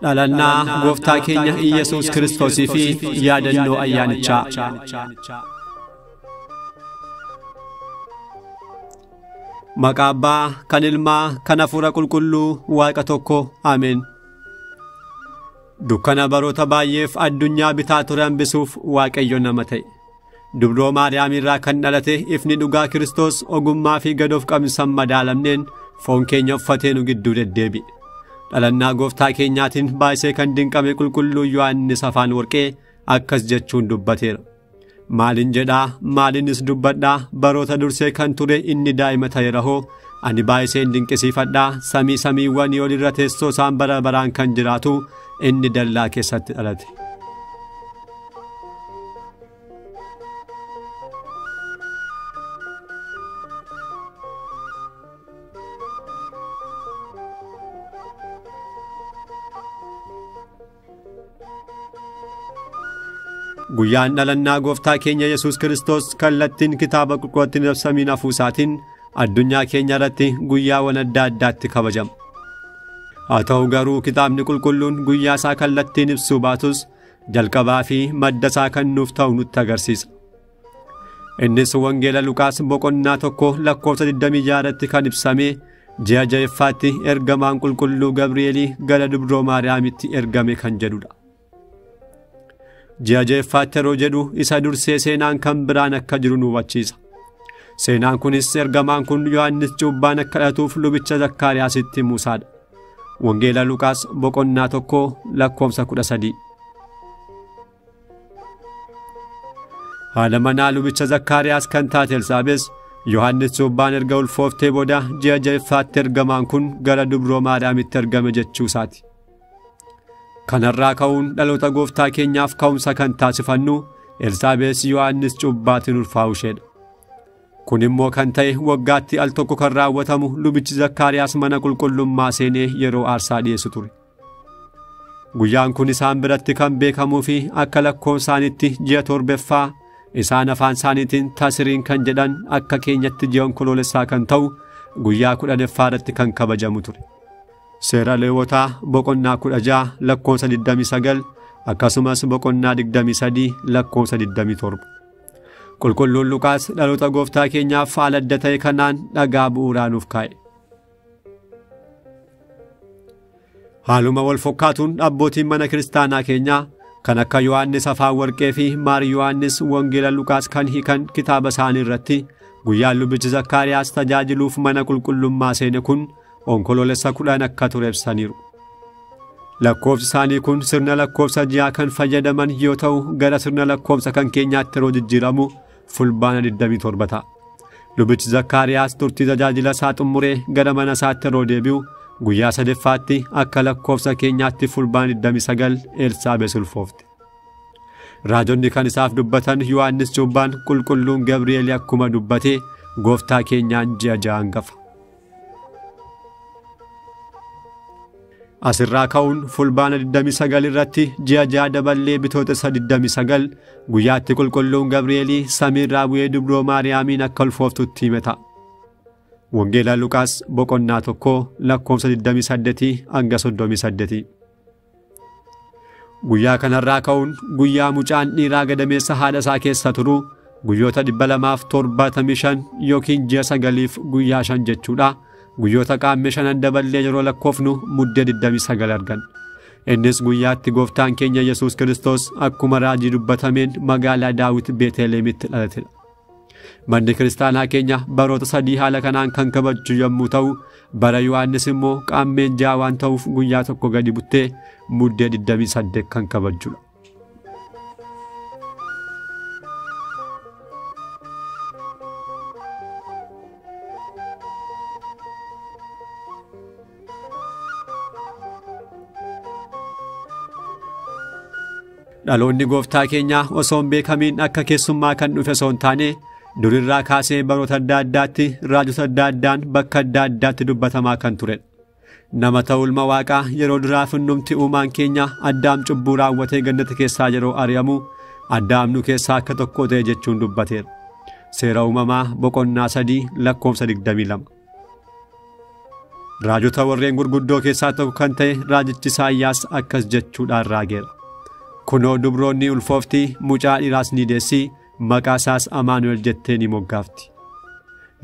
Dhalannaa Gooftaa Keenya Iyyesuus Kiristoosii fi yaadannoo ayyaanichaa. Maqaa Abbaa, kan Ilmaa, kan Hafuura Qulqulluu, Waaqa tokko. Ameen. Dukkana baroota baay'eef addunyaa bitaa ture hambisuuf Waaqayyo nama ta'e. Dubroo Maariyaam irraa kan dhalate ifni dhugaa Kiristoos ogummaa fi gadoof qabinsan madaalamneen foon keenya uffatee nu gidduu deddeebi'e. Dhalannaa Gooftaa Keenyaatiin baay'isee kan dinqame qulqulluu Yohaannis afaan warqee akkas jechuun dubbateera. Maalin jedhaa, maalinis dubbadhaa, baroota dursee kan ture inni daa'ima ta'eera hoo, ani baay'iseen dinqisiifadhaa, samiiwwanii ol irra teessoo isaan bara baraan kan jiraatu inni dallaa keessatti dhalate. Guyyaan dhalannaa Gooftaa Keenya Iyyesuus Kiristoos kallattiin kitaaba qulqulluutti labsamiin hafuusaatiin addunyaa keenya irratti guyyaawwan adda addaatti kabajama. Haa ta'u garuu kitaabni qulqulluun guyyaa isaa kallattiin ibsuu baatus jalqabaa fi madda isaa kan nuuf ta'u nutti agarsiisa. Innis wangeela Luqaas boqonnaa 1 lakkoofsa 26 irratti kan ibsame ji'a ja'effaatti ergamaan qulqulluu Gabri'eelii gara dubroo Maariyaamitti ergame kan jedhudha. Ji'a ja'effaatti yeroo jedhu isa dursee seenaan kan biraan akka jiru nu hubachiisa. Seenaan kunis ergamaan kun Yohaannis cuubbaan akka dhalatuuf lubicha Zakkaariyaasitti himuusaadha. Wangeela Luqaas boqonnaa 1 lakkoofsa 13. Haadha manaa lubicha Zakkaariyaas kan taate Elsaabees Yohaannis cuubbaan erga ulfooftee booda ji'a ja'effaatti ergamaan kun gara dubroo Maariyaamitti ergame jechuusaati. Kanarraa ka'uun dhaloota Gooftaa Keenyaaf ka'umsa kan taasifannu Elsaabees Yohaannis cuubbaatiin ulfaa'uu isheedha. Kun immoo kan ta'e waggaatti al tokko kan raawwatamu lubichi Zakkaariyaas mana qulqullummaa seenee yeroo aarsaa dhiyeessu ture. Guyyaan kun isaan biratti kan beekamuu fi akka lakkoofsaanitti ji'a torbaffaa isaan afaan isaaniitiin Tasriin kan jedhan akka keenyatti ji'a onkoloolessaa kan ta'u guyyaa 10ffaa irratti kan kabajamu ture. Seera Lewwotaa boqonnaa 16 lakkoofsa 29 akkasumas boqonnaa 23 lakkoofsa 27. Qulqulluun Luqaas dhaloota Gooftaa Keenyaaf haala adda ta'e kanaan dhagaa bu'uuraa nuuf kaa'e. Haaluma wal fakkaatuun abbootiin mana kiristaanaa keenyaa kan akka Yohaannis afaan warqee fi Maari Yohaannis wangeela Luqaas kan hiikan kitaaba isaanii irratti guyyaan lubichi Zakkaariyaas tajaajiluuf mana qulqullummaa seene kun onkoloolessa 10 akka ture ibsaniiru. Lakkoofsi isaanii kun sirna lakkoofsa ji'aa kan fayyadaman yoo ta'u gara sirna lakkoofsa kan keenyaatti yeroo jijjiiramu fulbaana 27 ta'a. Lubichi Zakkaariyaas turtii tajaajila isaa xumuree gara mana isaatti yeroo deebi'u guyyaa 3ffaatti akka lakkoofsa keenyaatti fulbaana 29 Elsaabees ulfoofte. Raajonni kan isaaf dubbatan Yohaannis cuubbaan qulqulluun Gabri'eel akkuma dubbate Gooftaa Keenyaan ji'a ja'a hangafa. Asirraa ka'uun fulbaana 29 irratti ji'a ja'a daballee bitootessa 29 guyyaatti qulqulluun Gabri'eelii samiirraa bu'ee dubroo Maariyaamiin akka ulfooftutti hime ta'a. Wangeela Luqaas boqonnaa 1 lakkoofsa 28 hanga 38. Guyyaa kanarraa ka'uun guyyaa mucaan dhiiraa gadameessa haadha isaa keessa turu guyyoota 275 yookiin ji'a 9f guyyaa 5 jechuudha. Guyyoota qaamme 5 daballee yeroo lakkoofnu muddee 29 argan. Innis guyyaatti Gooftaan Keenya Iyyesuus Kiristoos akkuma raajii dubbatameen magaalaa Daawit Beetelemitti dhalatedha. Manni kiristaanaa keenya baroota 3 haala kanaan kan kabaju yommuu ta'u, bara Yohaannis immoo qaammeen 6 waan ta'uuf guyyaa tokko gadi buttee muddee 28 kan kabajudha. Dhaloonni Gooftaa Keenyaa osoo hin beekamiin akka keessummaa kan dhufe osoo hin taane durirraa kaasee baroota adda addaatti raajota adda addaan bakka adda addaatti dubbatamaa kan turedha. Nama ta'uu ilma Waaqaa yeroo duraa finnumti uumaan keenya Addaam cubbuu raawwatee gannata keessaa yeroo ari'amu Addaam nu keessaa akka tokko ta'e jechuun dubbateera. Seera uumamaa boqonnaa 3 lakkoofsa 22. Raajota warreen gurguddoo keessaa tokko kan ta'e raajichi Isaayyaas akkas jechuudhaan raageera. Kunoo dubroonni ulfooftii mucaa dhiiraas ni deessi, maqaa isaas Amaanu'el jettee ni moggaafti.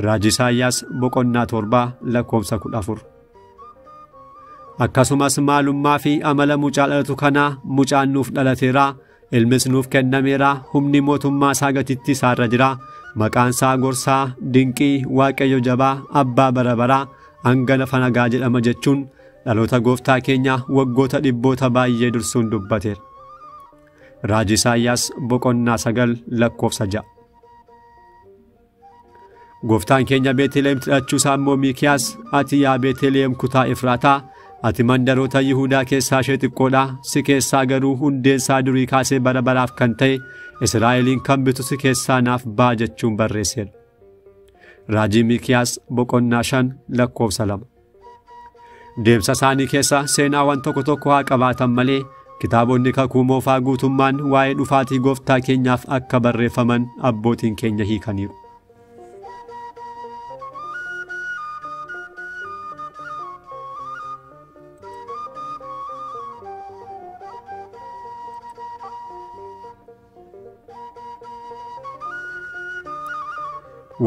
Raajii Isaayyaas boqonnaa 7 lakkoofsa 14. Akkasumas maalummaa fi amala mucaa dhalatu kanaa mucaan nuuf dhalateera, ilmis nuuf kennameera, humni mootummaa isaa gatitti isaarra jira, maqaan isaa gorsaa, dinqii, waaqayyo jabaa, abbaa bara baraa, hangana nagaa jedhama jechuun dhaloota gooftaa keenyaa waggoota dhibboota baay'ee dursuun dubbateera. Raajii Isaayyaas boqonnaa 9 lakkoofsa 6. Gooftaan keenya Beetliheem dhalachuusaa immoo Miikiyaas, ati yaa Beetliheem kutaa Efraataa, ati mandaroota Yihuudaa keessaa ishee xiqqoodha, si keessaa garuu hundeensaa durii kaasee bara baraaf kan ta'e Israa'eliin kan bitu si keessaa naaf ba'a jechuun barreesseera. Raajii Miikiyaas boqonnaa 5 lakkoofsa 2. Deemsa isaanii keessa seenaawwan tokko tokko haa qabaatan malee kitaabonni kakuu moofaa guutummaan waa'ee dhufaatii gooftaa keenyaaf akka barreeffaman abbootiin keenya hiikaniiru.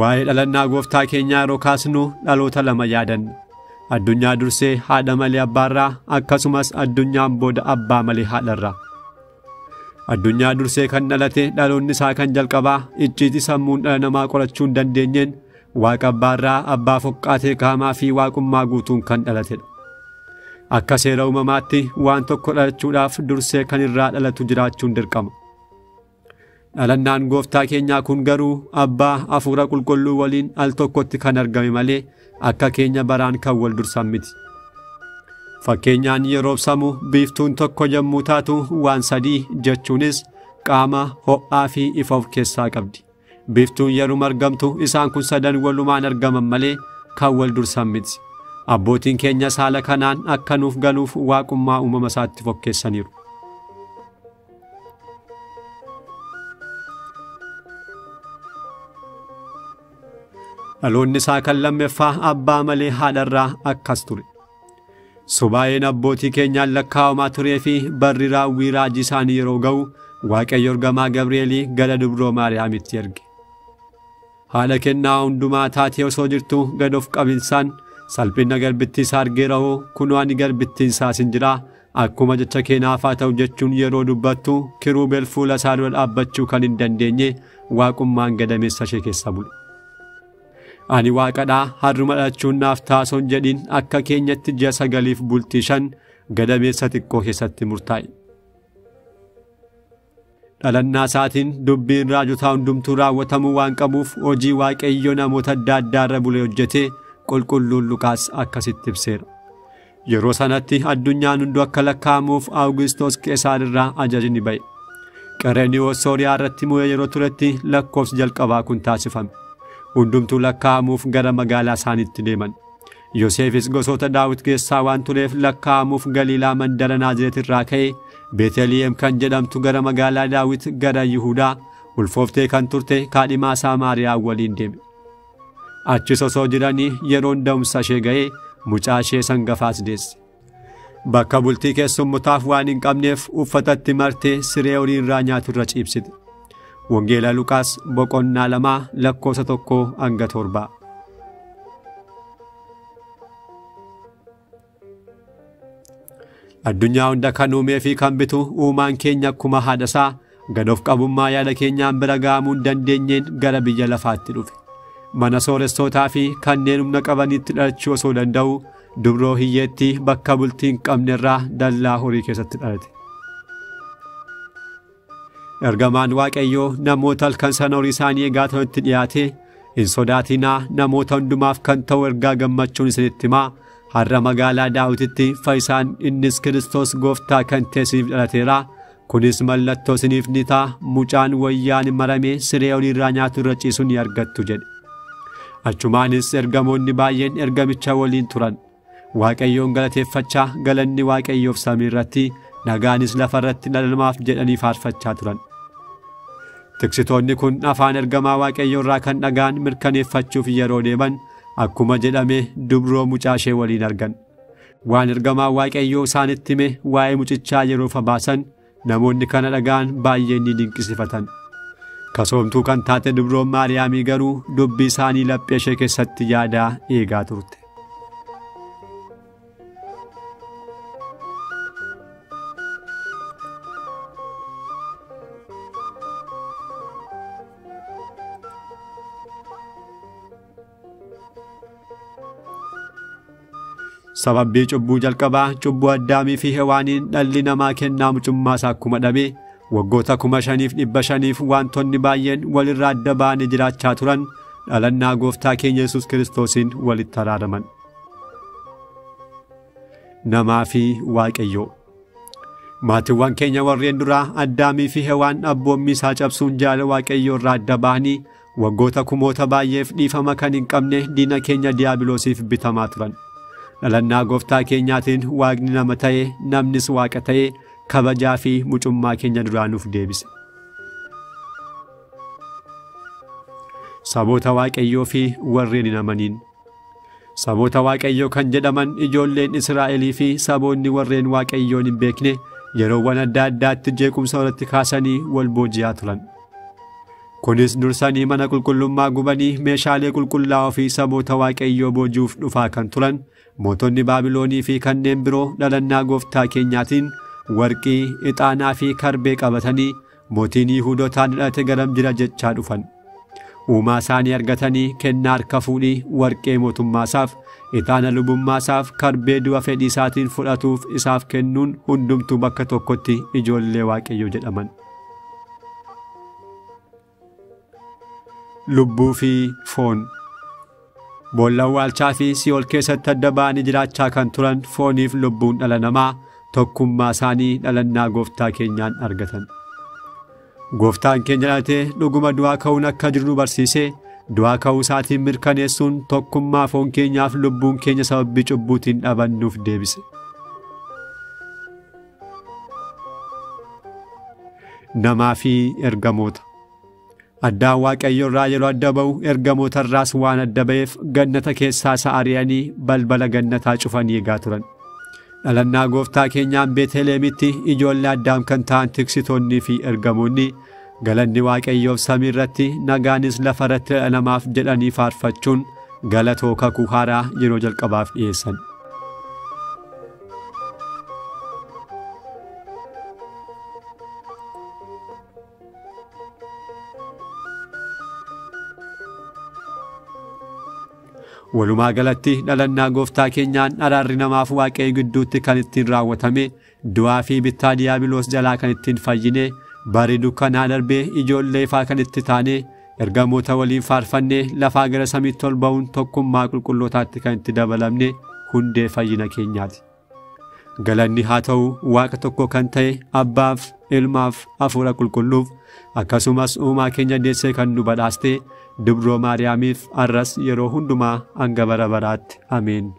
Waa'ee dhalannaa gooftaa keenyaa yeroo kaasnu dhaloota lama yaadanna. Addunyaa dursee haadha malee abbaarraa, akkasumas addunyaan booda abbaa malee haadharraa. Addunyaa dursee kan dhalate dhaloonni isaa kan jalqabaa icciitii sammuun dhala namaa qorachuu hin dandeenyeen waaqa abbaarraa abbaa foqqaatee kaamaa fi waaqummaa guutuun kan dhalatedha. Akka seera uumamaatti waan tokko dhalachuudhaaf dursee kan irraa dhalatu jiraachuun dirqama. Dhalannaan gooftaa keenyaa kun garuu abbaa hafuura qulqulluu waliin al tokkotti kan argame malee akka keenya baraan kan wal dursan miti. Fakkeenyaan yeroo ibsamu biiftuun tokko yommuu taatu waan sadii jechuunis qaama, ho'aa fi ifa of keessaa qabdi. Biiftuun yeroo argamtu isaan kun sadan walumaan argaman malee kan wal dursan miti. Abbootiin keenya haala kanaan akka nuuf galuuf waaqummaa uumama isaatti fokkeessaniiru. Dhaloonni isaa kan lammeeffaa abbaa malee haadharraa akkas ture. Subaayeen abbootii keenyaan lakkaa'amaa turee fi barri raawwii raajii isaanii yeroo ga'u Waaqayyo ergamaa Gabri'eelii gara dubroo Maariyaamitti erge. Haadha kennaa hundumaa taatee osoo jirtu gad of qabinsaan salphina garbittii isaa argeera hoo kunoo ani garbittiin isaa sin jira akkuma jecha kee naaf haa ta'u jechuun yeroo dubbattu kiruubeel fuula isaa dura dhaabbachuu kan hin dandeenye waaqummaan gadameessa ishee keessa bule. Ani waaqadhaa har'uma dhalachuun naaf taasoon jedhin akka keenyatti ji'a 9 bultii 5 gadameessa xiqqoo keessatti murtaa'e. Dhalannaa isaatiin dubbiin raajotaa hundumtuu raawwatamuu waan qabuuf hojii Waaqayyo namoota adda addaarra bulee hojjetee qulqulluun Luqaas akkasitti ibseera. Yeroo sanatti addunyaan hunduu akka lakkaa'amuuf Awugistos Qeesaar irraa ajajni ba'e. Qereeniyoos Sooriyaa irratti mo'ee yeroo turetti lakkoofsi jalqabaa kun taasifame. Hundumtuu lakkaa'amuuf gara magaalaa isaaniitti deeman. Yoosefis gosoota Daawit keessaa waan tureef lakkaa'amuuf Galiilaa mandara Naazreet irraa ka'ee Beetliheem kan jedhamtu gara magaalaa Daawit gara Yihuudaa ulfooftee kan turte kaadhimaa isaa Maariyaam waliin deeme. Achis osoo jiranii yeroon da'umsa ishee ga'ee mucaa ishee sangafaas deesse. Bakka bultii keessummotaaf waan hin qabneef uffatatti martee siree horii irraa nyaatu irra ciibsite. Wangeela Luqaas boqonnaa 2 lakkoofsa 1 hanga 7. Addunyaa hunda kan uumee fi kan bitu uumaan keenya akkuma haadha isaa gad of qabummaa yaada keenyaan bira ga'amuu hin dandeenyeen gara biyya lafaatti dhufe. Mana sooressootaa fi kanneen humna qabanitti dhalachuu osoo danda'u dubroo hiyyeettii bakka bultii hin qabne irraa dallaa horii keessatti dhalate. Ergamaan Waaqayyoo namoota halkan sana horii isaanii eegaa turanitti dhiyaatee hin sodaatinaa namoota hundumaaf kan ta'u ergaa gammachuun isinitti himaa har'a magaalaa Daawititti fayyisaan innis Kiristoos gooftaa kan ta'e isiniif dhalateera. Kunis mallattoo isiniif ni ta'a mucaan wayyaan maramee siree horii irraa nyaatu irra ciisu ni argattu jedhe. Achumaanis ergamoonni baay'een ergamicha waliin turan. Waaqayyoon galateeffachaa galanni Waaqayyoof samii irratti nagaanis lafa irratti dhala namaaf jedhanii faarfachaa turan. Tiksitoonni kun afaan ergamaa Waaqayyoo irraa kan dhagaan mirkaneeffachuuf yeroo deeman akkuma jedhame dubroo mucaa ishee waliin argan. Waan ergamaa Waaqayyoo isaanitti hime waa'ee mucichaa yeroo baasan namoonni kana dhagaan baay'een ni dinqisifatan. Kasoomtuu kan taate dubroon Maariyaamii garuu dubbii isaanii laphee ishee keessatti yaadaa eegaa turte. Sababbii cubbuu jalqabaa cubbuu Addaamii fi Hewaaniin dhalli namaa kennaa mucummaasaa akkuma dhabe waggoota 5,500 wantoonni baay'een walirraa adda ba'anii jiraachaa turan dhalannaa Gooftaa Keenya Iyyesuus Kiristoosiin walitti araaraman. Namaa fi Waaqayyoo. Maatiiwwan keenya warreen duraa Addaamii fi Hewaan abboommii isaa cabsuun jaalala Waaqayyoo irraa adda ba'anii waggoota kumoota baay'eef dhiifama kan hin qabne diina keenya diiyaabiloosiif bitamaa turan. Dhalannaa Gooftaa Keenyaatiin Waaqni nama ta'e namnis Waaqa ta'e kabajaa fi mucummaa keenya duraanuuf deebise. Saboota Waaqayyoo fi warreen hin amaniin. Saboota Waaqayyoo kan jedhaman ijoolleen Israa'elii fi saboonni warreen Waaqayyoon hin beekne yeroowwan adda addaatti jeequmsa walitti kaasanii wal booji'aa turan. Kunis dursanii mana qulqullummaa gubanii meeshaalee qulqullaa'oo fi saboota Waaqayyoo boojuuf dhufaa kan turan mootonni Baabiloonii fi kanneen biroo dhalannaa Gooftaa Keenyaatiin warqii, ixaanaa fi karbee qabatanii mootiin Yihuudootaan hidhate garam jira jechaa dhufan. Uumaa isaanii argatanii kennaa harka fuudhii warqee mootummaasaaf, ixaana lubummaasaaf, karbee du'a fedhii isaatiin fudhatuuf isaaf kennuun hundumtuu bakka tokkotti ijoollee Waaqayyoo jedhaman. Lubbuu fi foon. Boolla awwaalchaa fi Si'ool keessatti adda ba'anii jiraachaa kan turan fooniif lubbuun dhala namaa tokkummaa isaanii dhalannaa Gooftaa Keenyaan argatan. Gooftaan keenya dhalatee dhuguma du'aa ka'uun akka jiru nu barsiisee du'aa ka'uu isaatiin mirkaneessuun tokkummaa foon keenyaaf lubbuun keenya sababii cubbuutiin dhabannuuf deebise. Namaa fi ergamoota. Addaan Waaqayyo irraa yeroo adda ba'u ergamoota irraas waan adda ba'eef gannata keessaa isa ari'anii balbala gannataa cufanii eegaa turan. Dhalannaa Gooftaa Keenyaan Beetlihemitti ijoollee Addaam kan ta'an tiksitoonnii fi ergamoonni galanni Waaqayyoof samii irratti nagaanis lafa irratti dhala namaaf jedhanii faarfachuun galatoo kakuu haaraa yeroo jalqabaaf dhiyeessan. Walumaa galatti dhalannaa Gooftaa Keenyaan araarri namaaf Waaqayyo gidduutti kan ittiin raawwatame du'aa fi bittaa diiyaabiloos jalaa kan ittiin fayyine barii dukkanaa darbee ijoollee ifaa kan itti taane ergamoota waliin faarfannee lafaa gara samiitti ol ba'uun tokkummaa qulqullootaatti kan itti dabalamne hundee fayyina keenyaati. Galanni haa ta'u Waaqa tokko kan ta'e Abbaaf, Ilmaaf, Hafuura Qulqulluuf akkasumas uumaa keenya deessee kan nu badhaaste dubroo Maariyaamiif arras yeroo hundumaa hanga bara baraatti. Ameen.